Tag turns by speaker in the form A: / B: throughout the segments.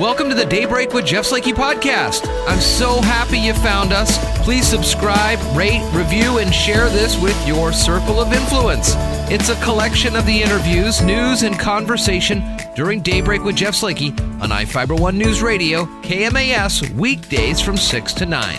A: Welcome to the Daybreak with Jeff Slakey podcast. I'm so happy you found us. Please subscribe, rate, review, and share this with your circle of influence. It's a collection of the interviews, news, and conversation during Daybreak with Jeff Slakey on I-Fiber One News Radio, KMAS, weekdays from 6 to 9.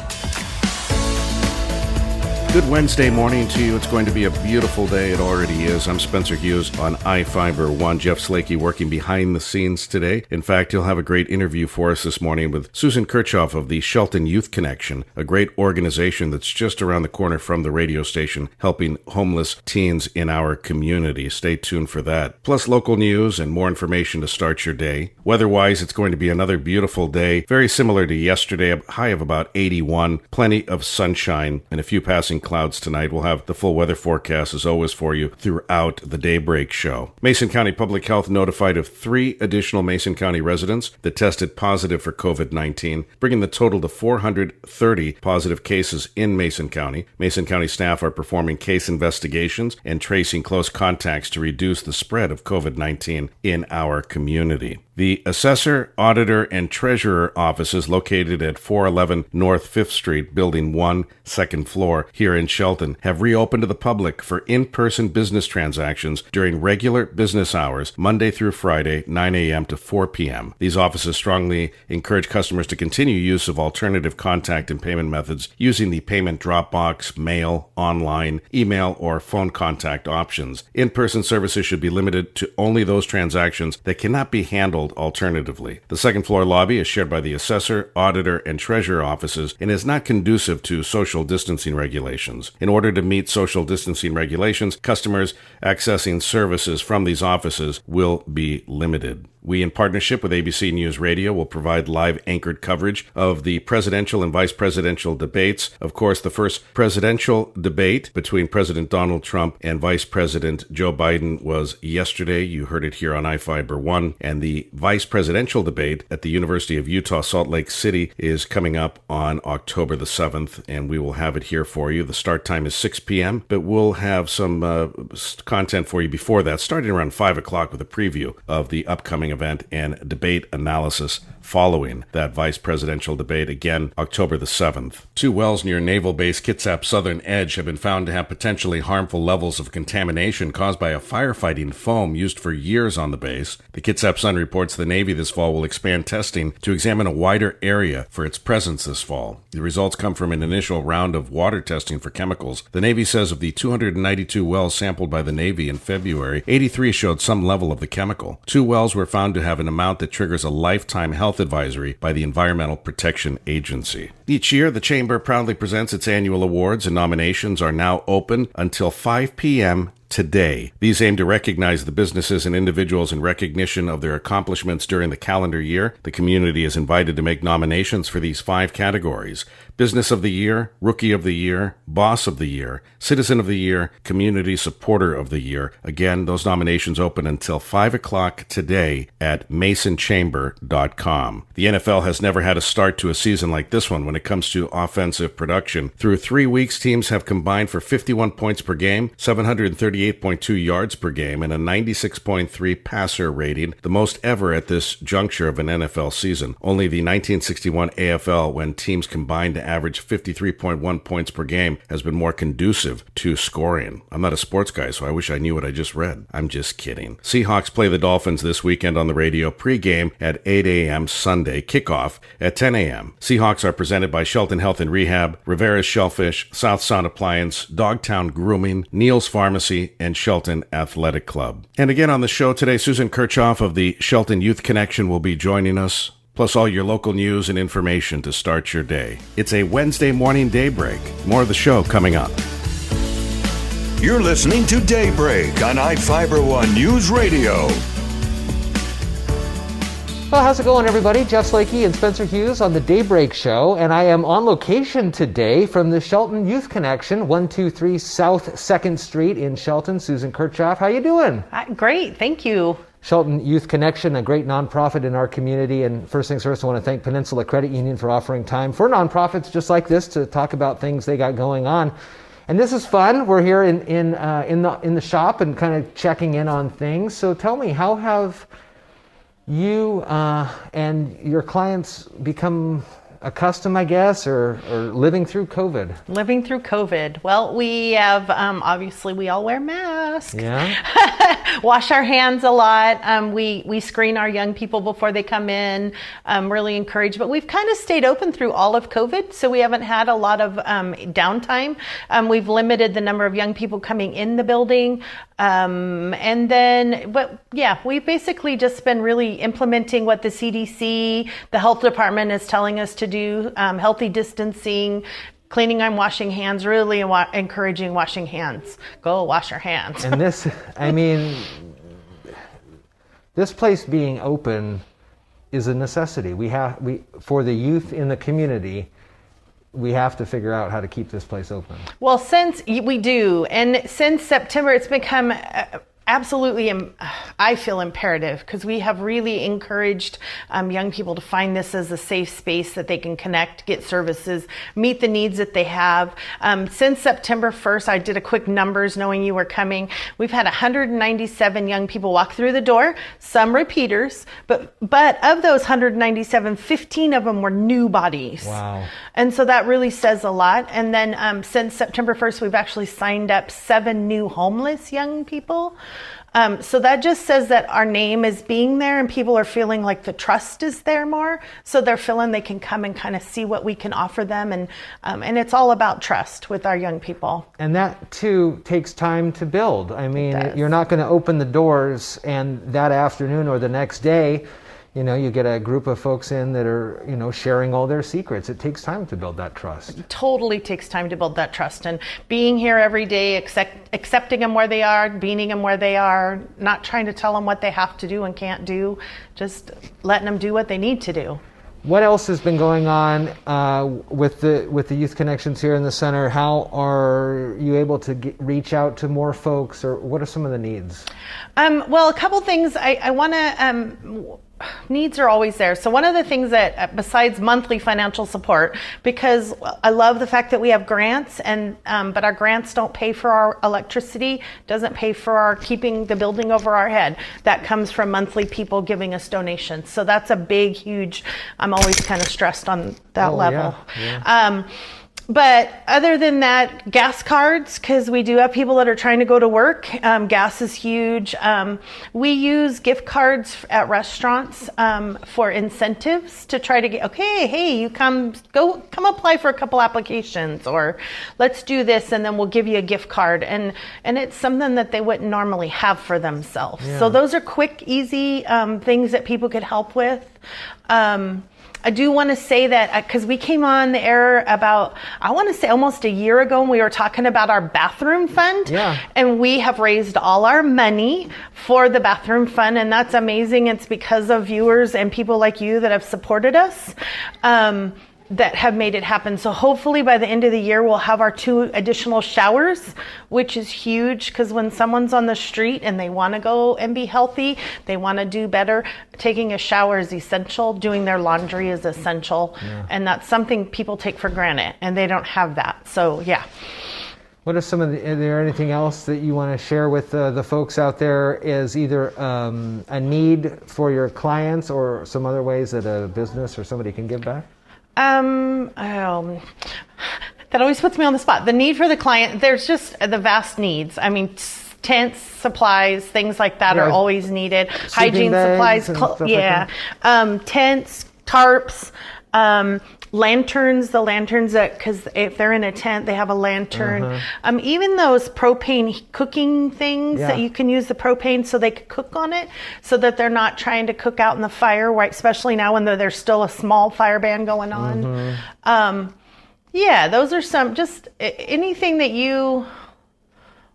B: Good Wednesday morning to you. It's going to be a beautiful day. It already is. I'm Spencer Hughes on I-Fiber One. Jeff Slakey working behind the scenes today. In fact, he'll have a great interview for us this morning with Susan Kirchoff of the Shelton Youth Connection, a great organization that's just around the corner from the radio station, helping homeless teens in our community. Stay tuned for that. Plus local news and more information to start your day. Weather-wise, it's going to be another beautiful day, very similar to yesterday, a high of about 81, plenty of sunshine, and a few passing clouds tonight. We'll have the full weather forecast as always for you throughout the Daybreak show. Mason County Public Health notified of 3 additional Mason County residents that tested positive for COVID-19, bringing the total to 430 positive cases in Mason County. Mason County staff are performing case investigations and tracing close contacts to reduce the spread of COVID-19 in our community. The Assessor, Auditor, and Treasurer offices located at 411 North 5th Street, Building 1, second floor, here in Shelton, have reopened to the public for in-person business transactions during regular business hours, Monday through Friday, 9 a.m. to 4 p.m. These offices strongly encourage customers to continue use of alternative contact and payment methods using the payment drop box, mail, online, email, or phone contact options. In-person services should be limited to only those transactions that cannot be handled alternatively. The second floor lobby is shared by the Assessor, Auditor, and Treasurer offices and is not conducive to social distancing regulations. In order to meet social distancing regulations, customers accessing services from these offices will be limited. We, in partnership with ABC News Radio, will provide live anchored coverage of the presidential and vice presidential debates. Of course, the first presidential debate between President Donald Trump and Vice President Joe Biden was yesterday. You heard it here on I-Fiber One. And the vice presidential debate at the University of Utah, Salt Lake City is coming up on October the 7th, and we will have it here for you. The start time is 6 p.m., but we'll have some content for you before that, starting around 5 o'clock with a preview of the upcoming event and debate analysis following that vice presidential debate, again, October the 7th. 2 wells near Naval Base Kitsap Southern Edge have been found to have potentially harmful levels of contamination caused by a firefighting foam used for years on the base. The Kitsap Sun reports the Navy this fall will expand testing to examine a wider area for its presence this fall. The results come from an initial round of water testing for chemicals. The Navy says of the 292 wells sampled by the Navy in February, 83 showed some level of the chemical. 2 wells were found to have an amount that triggers a lifetime health advisory by the Environmental Protection Agency. Each year, the Chamber proudly presents its annual awards, and nominations are now open until 5 p.m. today. These aim to recognize the businesses and individuals in recognition of their accomplishments during the calendar year. The community is invited to make nominations for these 5 categories: Business of the Year, Rookie of the Year, Boss of the Year, Citizen of the Year, Community Supporter of the Year. Again, those nominations open until 5 o'clock today at masonchamber.com. The NFL has never had a start to a season like this one when it comes to offensive production. Through 3 weeks, teams have combined for 51 points per game, 738.2 yards per game, and a 96.3 passer rating, the most ever at this juncture of an NFL season. Only the 1961 AFL, when teams combined to average 53.1 points per game, has been more conducive to scoring. I'm not a sports guy, so I wish I knew what I just read. I'm just kidding. Seahawks play the Dolphins this weekend on the radio, pregame at 8 a.m. Sunday, kickoff at 10 a.m. Seahawks are presented by Shelton Health and Rehab, Rivera's Shellfish, South Sound Appliance, Dogtown Grooming, Neal's Pharmacy, and Shelton Athletic Club. And again on the show today, Susan Kirchoff of the Shelton Youth Connection will be joining us, plus all your local news and information to start your day. It's a Wednesday morning Daybreak. More of the show coming up.
C: You're listening to Daybreak on I-Fiber One News Radio.
D: Well, how's it going, everybody? Jeff Slakey and Spencer Hughes on the Daybreak Show, and I am on location today from the Shelton Youth Connection, 123 South 2nd Street in Shelton. Susan Kirchoff, how you doing?
E: Great, thank you.
D: Shelton Youth Connection, a great nonprofit in our community, and first things first, I want to thank Peninsula Credit Union for offering time for nonprofits just like this to talk about things they got going on. And this is fun. We're here in the shop and kind of checking in on things. So tell me, how have you and your clients become accustomed, I guess, or living through COVID?
E: Living through COVID. Well, we have, obviously we all wear masks.
D: Yeah.
E: Wash our hands a lot. We screen our young people before they come in, really encourage, but we've kind of stayed open through all of COVID. So we haven't had a lot of downtime. We've limited the number of young people coming in the building. We've basically just been really implementing what the CDC, the health department is telling us to do, healthy distancing, cleaning and washing hands, really encouraging washing hands. Go wash your hands.
D: And this, this place being open is a necessity. For the youth in the community, we have to figure out how to keep this place open.
E: Well, since September, it's become absolutely, I feel imperative, because we have really encouraged young people to find this as a safe space that they can connect, get services, meet the needs that they have. Since September 1st, I did a quick numbers knowing you were coming. We've had 197 young people walk through the door, some repeaters, but of those 197, 15 of them were new bodies.
D: Wow.
E: And so that really says a lot. And then since September 1st, we've actually signed up 7 new homeless young people. So that just says that our name is being there and people are feeling like the trust is there more. So they're feeling they can come and kind of see what we can offer them. And it's all about trust with our young people.
D: And that too takes time to build. I mean, you're not going to open the doors and that afternoon or the next day, you get a group of folks in that are, sharing all their secrets. It takes time to build that trust.
E: It totally takes time to build that trust. And being here every day, accepting them where they are, meeting them where they are, not trying to tell them what they have to do and can't do, just letting them do what they need to do.
D: What else has been going on with the Youth Connections here in the center? How are you able to reach out to more folks, or what are some of the needs?
E: Well, a couple things I want to... Needs are always there. So one of the things that, besides monthly financial support, because I love the fact that we have grants, but our grants don't pay for our electricity, doesn't pay for our keeping the building over our head. That comes from monthly people giving us donations. So that's a big, huge, I'm always kind of stressed on that level. Yeah. But other than that, gas cards, because we do have people that are trying to go to work. Gas is huge. We use gift cards at restaurants for incentives to try to get, you come apply for a couple applications, or let's do this and then we'll give you a gift card. And it's something that they wouldn't normally have for themselves. Yeah. So those are quick, easy things that people could help with. I do want to say that because we came on the air about, I want to say almost a year ago, and we were talking about our bathroom fund. Yeah. And we have raised all our money for the bathroom fund, and that's amazing. It's because of viewers and people like you that have supported us. That have made it happen. So hopefully by the end of the year, we'll have our 2 additional showers, which is huge, because when someone's on the street and they want to go and be healthy, they want to do better, taking a shower is essential, doing their laundry is essential. Yeah. And that's something people take for granted, and they don't have that. So yeah.
D: What are some of is there anything else that you want to share with the folks out there as either a need for your clients or some other ways that a business or somebody can give back?
E: That always puts me on the spot. The need for the client, there's just the vast needs. I mean, tents, supplies, things like that are always needed. Hygiene supplies, tents, tarps, lanterns, the lanterns that, because if they're in a tent, they have a lantern. Even those propane cooking things that you can use the propane so they could cook on it, so that they're not trying to cook out in the fire, right? Especially now when there's still a small fire ban going on. Those are some, just anything that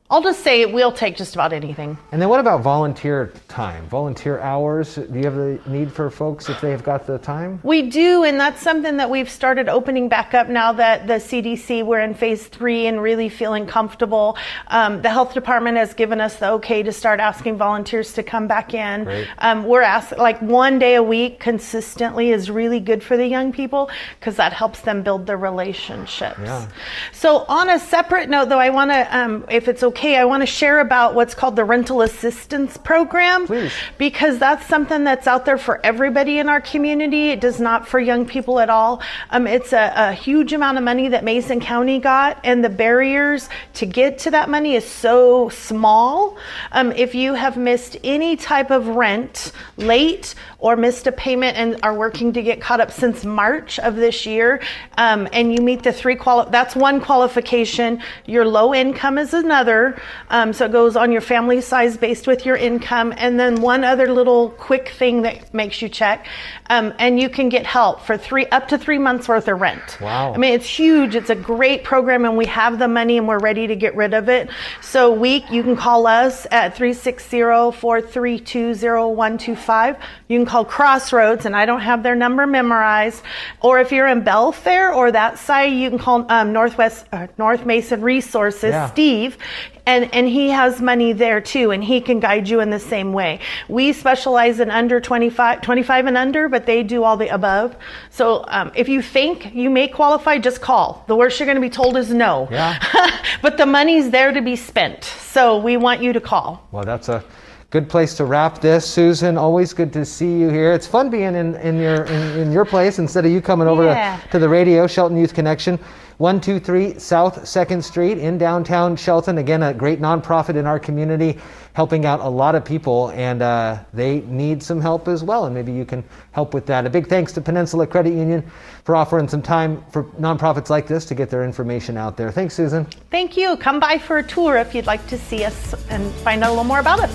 E: I'll just say we'll take just about anything.
D: And then what about volunteer time, volunteer hours? Do you have the need for folks if they've got the time?
E: We do, and that's something that we've started opening back up now that the CDC, we're in phase 3 and really feeling comfortable. The health department has given us the okay to start asking volunteers to come back in.
D: Great.
E: We're asking, like 1 day a week consistently is really good for the young people, because that helps them build their relationships. Yeah. So on a separate note though, I want to, if it's okay okay, I want to share about what's called the rental assistance program.
D: Please.
E: Because that's something that's out there for everybody in our community. It does not for young people at all. It's a huge amount of money that Mason County got, and the barriers to get to that money is so small. If you have missed any type of rent late or missed a payment and are working to get caught up since March of this year, and you meet the that's one qualification. Your low income is another. So it goes on your family size based with your income. And then one other little quick thing that makes you check. And you can get help for up to 3 months worth of rent.
D: Wow.
E: I mean, it's huge. It's a great program, and we have the money and we're ready to get rid of it. So you can call us at 360-432-0125. You can call Crossroads, and I don't have their number memorized. Or if you're in Belfair or that side, you can call North Mason Resources,
D: Yeah.
E: Steve, and he has money there too, and he can guide you in the same way. We specialize in under 25 and under, but they do all the above. So if you think you may qualify, just call. The worst you're going to be told is no.
D: Yeah.
E: But the money's there to be spent, so we want you to call.
D: Well, that's a good place to wrap this. Susan, always good to see you here. It's fun being in your place instead of you coming over to the radio. Shelton Youth Connection, 123 South 2nd Street in downtown Shelton. Again, a great nonprofit in our community, helping out a lot of people, and they need some help as well, and maybe you can help with that. A big thanks to Peninsula Credit Union for offering some time for nonprofits like this to get their information out there. Thanks, Susan.
E: Thank you. Come by for a tour if you'd like to see us and find out a little more about us.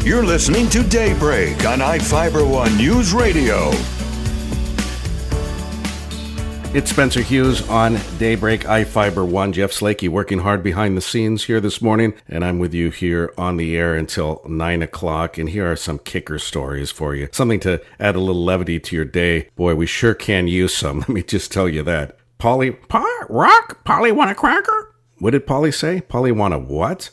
C: You're listening to Daybreak on iFiber One News Radio.
B: It's Spencer Hughes on Daybreak iFiber One. Jeff Slakey working hard behind the scenes here this morning, and I'm with you here on the air until 9 o'clock. And here are some kicker stories for you. Something to add a little levity to your day. Boy, we sure can use some. Let me just tell you that. Polly want a cracker? What did Polly say? Polly want a what?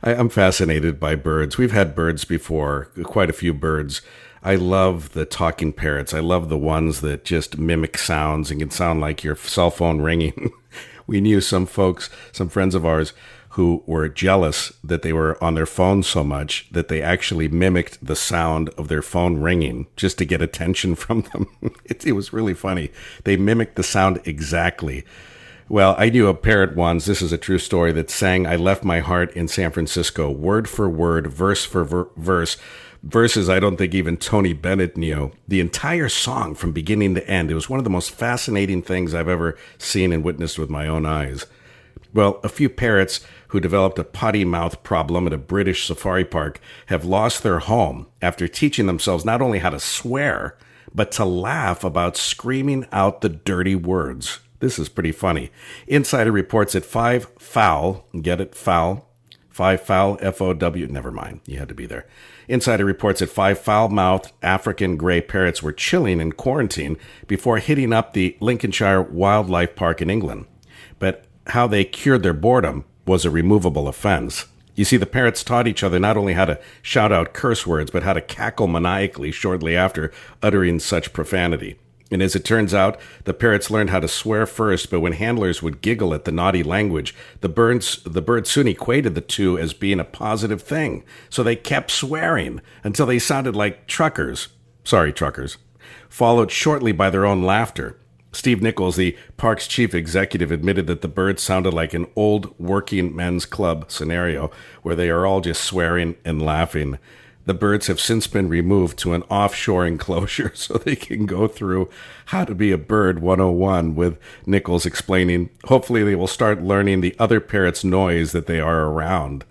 B: I'm fascinated by birds. We've had birds before, quite a few birds. I love the talking parrots. I love the ones that just mimic sounds and can sound like your cell phone ringing. We knew some folks, some friends of ours, who were jealous that they were on their phone so much that they actually mimicked the sound of their phone ringing just to get attention from them. It was really funny. They mimicked the sound exactly. Well, I knew a parrot once, this is a true story, that sang "I Left My Heart in San Francisco," word for word, verse for verse. Verses I don't think even Tony Bennett knew. The entire song from beginning to end. It was one of the most fascinating things I've ever seen and witnessed with my own eyes. Well, a few parrots who developed a potty mouth problem at a British safari park have lost their home after teaching themselves not only how to swear, but to laugh about screaming out the dirty words. This is pretty funny. Insider reports that 5 foul, get it, foul? 5 foul, F-O-W, never mind, you had to be there. Insider reports that 5 foul-mouthed African gray parrots were chilling in quarantine before hitting up the Lincolnshire Wildlife Park in England. But how they cured their boredom was a removable offense. You see, the parrots taught each other not only how to shout out curse words, but how to cackle maniacally shortly after uttering such profanity. And as it turns out, the parrots learned how to swear first, but when handlers would giggle at the naughty language, the birds soon equated the two as being a positive thing. So they kept swearing until they sounded like truckers. Sorry, truckers. Followed shortly by their own laughter. Steve Nichols, the park's chief executive, admitted that the birds sounded like an old working men's club scenario where they are all just swearing and laughing. The birds have since been removed to an offshore enclosure so they can go through How to Be a Bird 101 with Nichols explaining, hopefully they will start learning the other parrots' noise that they are around.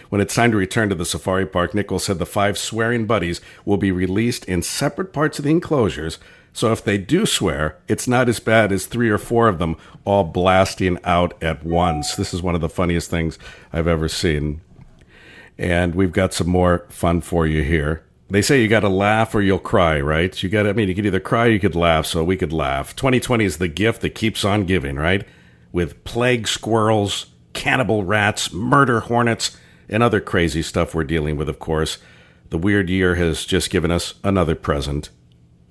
B: When it's time to return to the safari park, Nichols said the 5 swearing buddies will be released in separate parts of the enclosures, so if they do swear, it's not as bad as 3 or 4 of them all blasting out at once. This is one of the funniest things I've ever seen. And we've got some more fun for you here. They say you got to laugh or you'll cry, right? You could either cry or you could laugh, so we could laugh. 2020 is the gift that keeps on giving, right? With plague squirrels, cannibal rats, murder hornets, and other crazy stuff we're dealing with, of course. The weird year has just given us another present.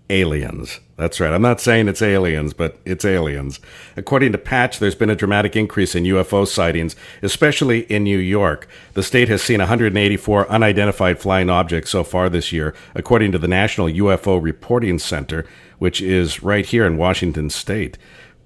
B: aliens. That's right. I'm not saying it's aliens, but it's aliens. According to Patch, there's been a dramatic increase in UFO sightings, especially in New York. The state has seen 184 unidentified flying objects so far this year, according to the National UFO Reporting Center, which is right here in Washington state.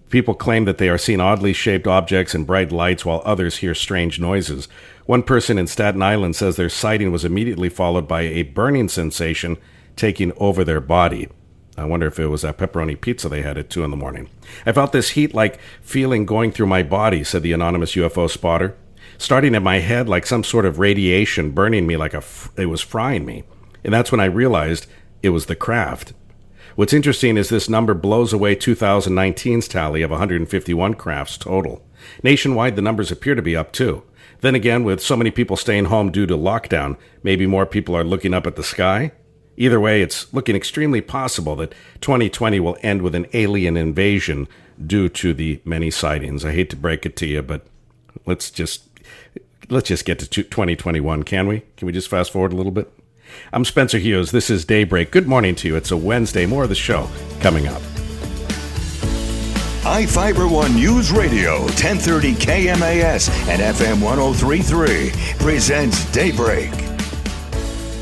B: People claim that they are seeing oddly shaped objects and bright lights, while others hear strange noises. One person in Staten Island says their sighting was immediately followed by a burning sensation taking over their body. I wonder if it was that pepperoni pizza they had at 2 in the morning. I felt this heat-like feeling going through my body, said the anonymous UFO spotter, starting in my head like some sort of radiation, burning me like it was frying me. And that's when I realized it was the craft. What's interesting is this number blows away 2019's tally of 151 crafts total. Nationwide, the numbers appear to be up too. Then again, with so many people staying home due to lockdown, maybe more people are looking up at the sky? Either way, it's looking extremely possible that 2020 will end with an alien invasion due to the many sightings. I hate to break it to you, but let's just get to 2021, can we? Can we just fast forward a little bit? I'm Spencer Hughes. This is Daybreak. Good morning to you. It's a Wednesday. More of the show coming up.
C: iFiber One News Radio, 1030 KMAS and FM 103.3 presents Daybreak.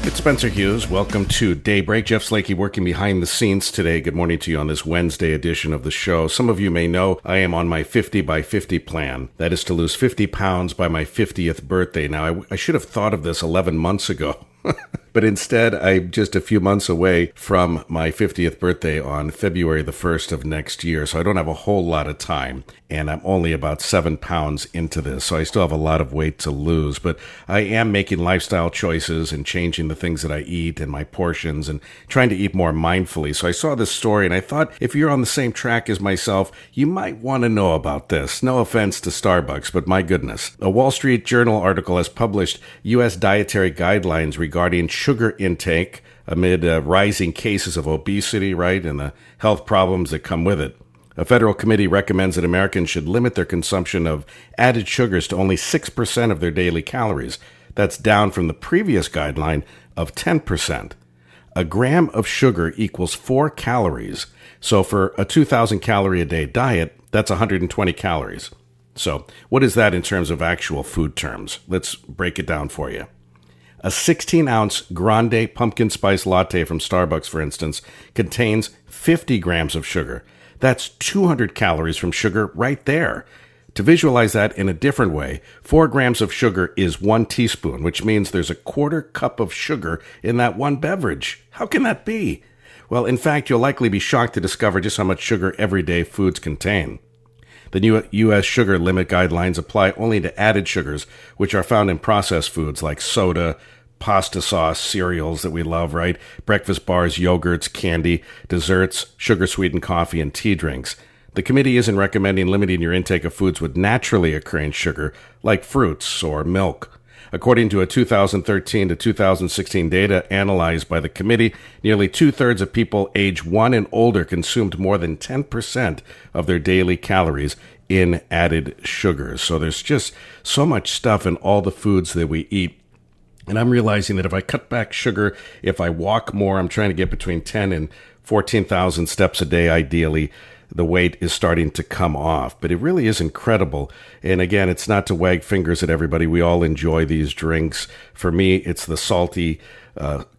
B: It's Spencer Hughes. Welcome to Daybreak. Jeff Slakey working behind the scenes today. Good morning to you on this Wednesday edition of the show. Some of you may know I am on my 50 by 50 plan. That is to lose 50 pounds by my 50th birthday. Now, I should have thought of this 11 months ago. But instead, I'm just a few months away from my 50th birthday on February the 1st of next year, so I don't have a whole lot of time, and I'm only about 7 pounds into this, so I still have a lot of weight to lose. But I am making lifestyle choices and changing the things that I eat and my portions and trying to eat more mindfully. So I saw this story, and I thought if you're on the same track as myself, you might want to know about this. No offense to Starbucks, but my goodness. A Wall Street Journal article has published U.S. dietary guidelines regarding sugar intake amid rising cases of obesity, right, and the health problems that come with it. A federal committee recommends that Americans should limit their consumption of added sugars to only 6% of their daily calories. That's down from the previous guideline of 10%. A gram of sugar equals 4 calories. So for a 2,000 calorie a day diet, that's 120 calories. So what is that in terms of actual food terms? Let's break it down for you. A 16-ounce grande pumpkin spice latte from Starbucks, for instance, contains 50 grams of sugar. That's 200 calories from sugar right there. To visualize that in a different way, 4 grams of sugar is 1 teaspoon, which means there's a quarter cup of sugar in that one beverage. How can that be? Well, in fact, you'll likely be shocked to discover just how much sugar everyday foods contain. The new U.S. sugar limit guidelines apply only to added sugars, which are found in processed foods like soda, pasta sauce, cereals that we love, right? Breakfast bars, yogurts, candy, desserts, sugar-sweetened coffee, and tea drinks. The committee isn't recommending limiting your intake of foods with naturally occurring sugar, like fruits or milk. According to a 2013 to 2016 data analyzed by the committee, nearly 2/3 of people age 1 and older consumed more than 10% of their daily calories in added sugars. So there's just so much stuff in all the foods that we eat. And I'm realizing that if I cut back sugar, if I walk more, I'm trying to get between 10 and 14,000 steps a day, ideally, the weight is starting to come off. But it really is incredible. And again, it's not to wag fingers at everybody. We all enjoy these drinks. For me, it's the salty,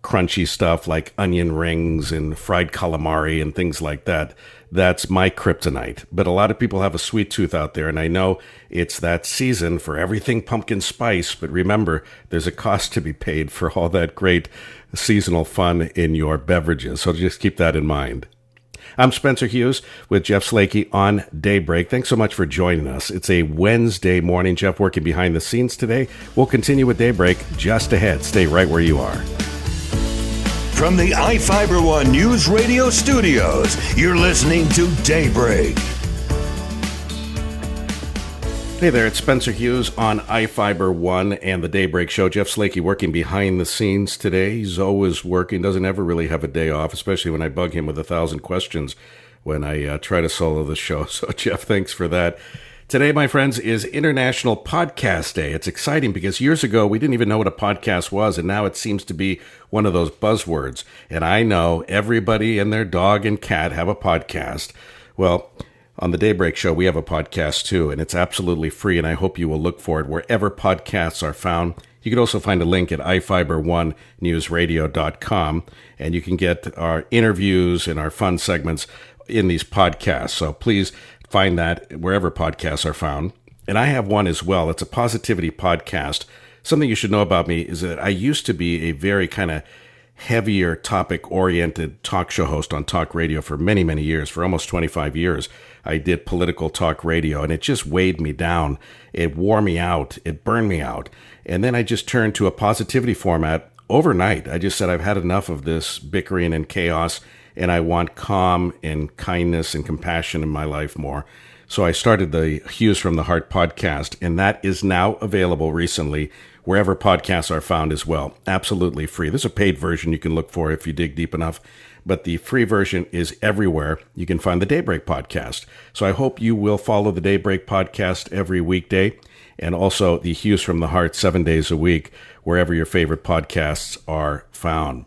B: crunchy stuff like onion rings and fried calamari and things like that. That's my kryptonite. But a lot of people have a sweet tooth out there, and I know it's that season for everything pumpkin spice. But remember, there's a cost to be paid for all that great seasonal fun in your beverages. So just keep that in mind. I'm Spencer Hughes with Jeff Slakey on Daybreak. Thanks so much for joining us. It's a Wednesday morning. Jeff working behind the scenes today. We'll continue with Daybreak just ahead. Stay right where you are.
C: From the iFiber One News Radio studios, you're listening to Daybreak.
B: Hey there, it's Spencer Hughes on iFiber One and the Daybreak Show. Jeff Slakey working behind the scenes today. He's always working, doesn't ever really have a day off, especially when I bug him with 1,000 questions when I try to solo the show. So, Jeff, thanks for that. Today, my friends, is International Podcast Day. It's exciting because years ago, we didn't even know what a podcast was, and now it seems to be one of those buzzwords. And I know everybody and their dog and cat have a podcast. Well, on the Daybreak Show, we have a podcast too, and it's absolutely free, and I hope you will look for it wherever podcasts are found. You can also find a link at ifiber1newsradio.com, and you can get our interviews and our fun segments in these podcasts. So please find that wherever podcasts are found. And I have one as well. It's a positivity podcast. Something you should know about me is that I used to be a very kind of heavier topic-oriented talk show host on talk radio for many, many years. For almost 25 years, I did political talk radio, and it just weighed me down. It wore me out. It burned me out. And then I just turned to a positivity format overnight. I just said, I've had enough of this bickering and chaos, and I want calm and kindness and compassion in my life more. So I started the Hughes from the Heart podcast, and that is now available recently wherever podcasts are found as well. Absolutely free. There's a paid version you can look for if you dig deep enough, but the free version is everywhere. You can find the Daybreak podcast. So I hope you will follow the Daybreak podcast every weekday, and also the Hughes from the Heart 7 days a week, wherever your favorite podcasts are found.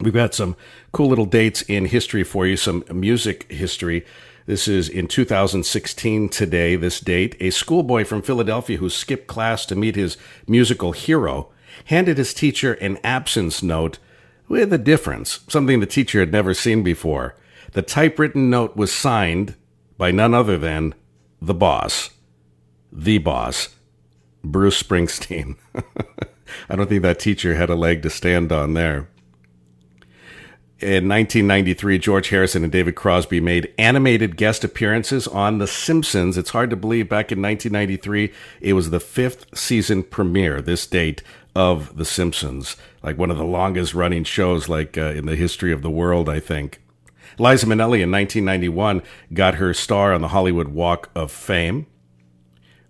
B: We've got some cool little dates in history for you, some music history. This is in 2016 today, this date. A schoolboy from Philadelphia who skipped class to meet his musical hero handed his teacher an absence note with a difference, something the teacher had never seen before. The typewritten note was signed by none other than the boss, Bruce Springsteen. I don't think that teacher had a leg to stand on there. In 1993, George Harrison and David Crosby made animated guest appearances on The Simpsons. It's hard to believe back in 1993, it was the 5th season premiere, this date, of The Simpsons. Like one of the longest running shows in the history of the world, I think. Liza Minnelli in 1991 got her star on the Hollywood Walk of Fame.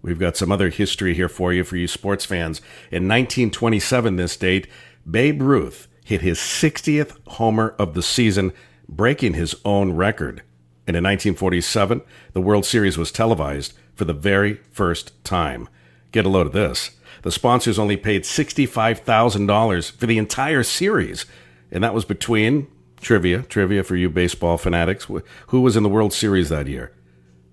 B: We've got some other history here for you sports fans. In 1927, this date, Babe Ruth hit his 60th homer of the season, breaking his own record. And in 1947, the World Series was televised for the very first time. Get a load of this. The sponsors only paid $65,000 for the entire series. And that was between, trivia for you baseball fanatics, who was in the World Series that year?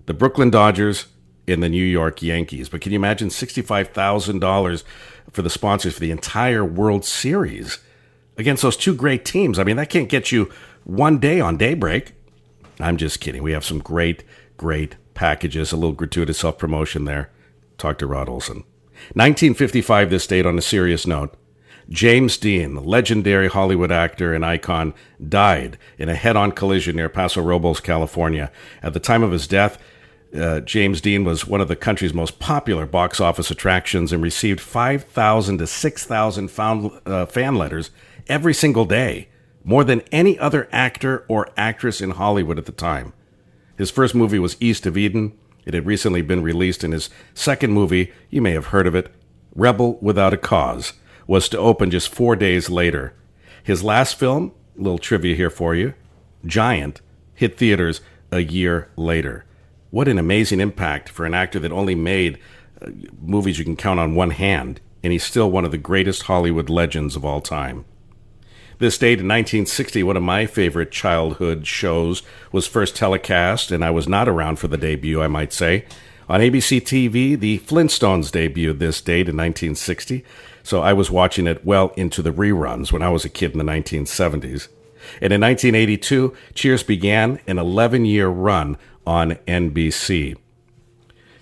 B: The Brooklyn Dodgers and the New York Yankees. But can you imagine $65,000 for the sponsors for the entire World Series against those two great teams? I mean, that can't get you one day on Daybreak. I'm just kidding. We have some great packages. A little gratuitous self-promotion there. Talk to Rod Olson. 1955, this date, on a serious note. James Dean, the legendary Hollywood actor and icon, died in a head-on collision near Paso Robles, California. At the time of his death, James Dean was one of the country's most popular box office attractions and received 5,000 to 6,000 fan letters every single day, more than any other actor or actress in Hollywood at the time. His first movie was East of Eden. It had recently been released, and his second movie, you may have heard of it, Rebel Without a Cause, was to open just 4 days later. His last film, a little trivia here for you, Giant, hit theaters a year later. What an amazing impact for an actor that only made movies you can count on one hand, and he's still one of the greatest Hollywood legends of all time. This date in 1960, one of my favorite childhood shows was first telecast, and I was not around for the debut, I might say. On ABC TV, the Flintstones debuted this date in 1960, so I was watching it well into the reruns when I was a kid in the 1970s. And in 1982, Cheers began an 11-year run on NBC.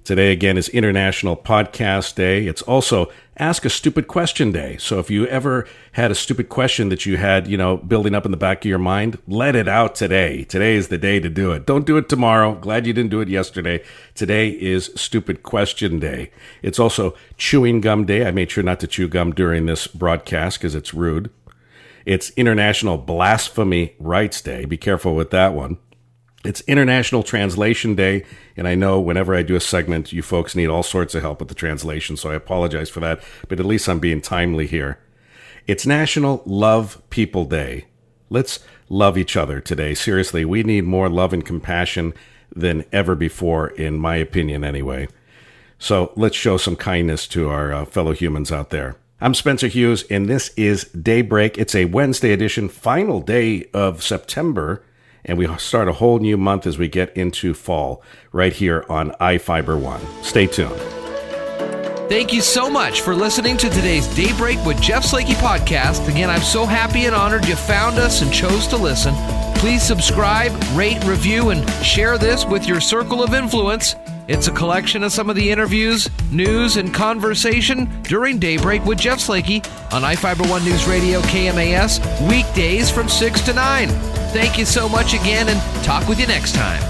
B: Today, again, is International Podcast Day. It's also Ask a Stupid Question Day. So if you ever had a stupid question that you had, building up in the back of your mind, let it out today. Today is the day to do it. Don't do it tomorrow. Glad you didn't do it yesterday. Today is Stupid Question Day. It's also Chewing Gum Day. I made sure not to chew gum during this broadcast because it's rude. It's International Blasphemy Rights Day. Be careful with that one. It's International Translation Day, and I know whenever I do a segment, you folks need all sorts of help with the translation, so I apologize for that, but at least I'm being timely here. It's National Love People Day. Let's love each other today. Seriously, we need more love and compassion than ever before, in my opinion anyway. So let's show some kindness to our fellow humans out there. I'm Spencer Hughes, and this is Daybreak. It's a Wednesday edition, final day of September, and we start a whole new month as we get into fall right here on iFiber One. Stay tuned.
A: Thank you so much for listening to today's Daybreak with Jeff Slakey podcast. Again, I'm so happy and honored you found us and chose to listen. Please subscribe, rate, review, and share this with your circle of influence. It's a collection of some of the interviews, news, and conversation during Daybreak with Jeff Slakey on iFiber One News Radio KMAS, weekdays from 6 to 9. Thank you so much again, and talk with you next time.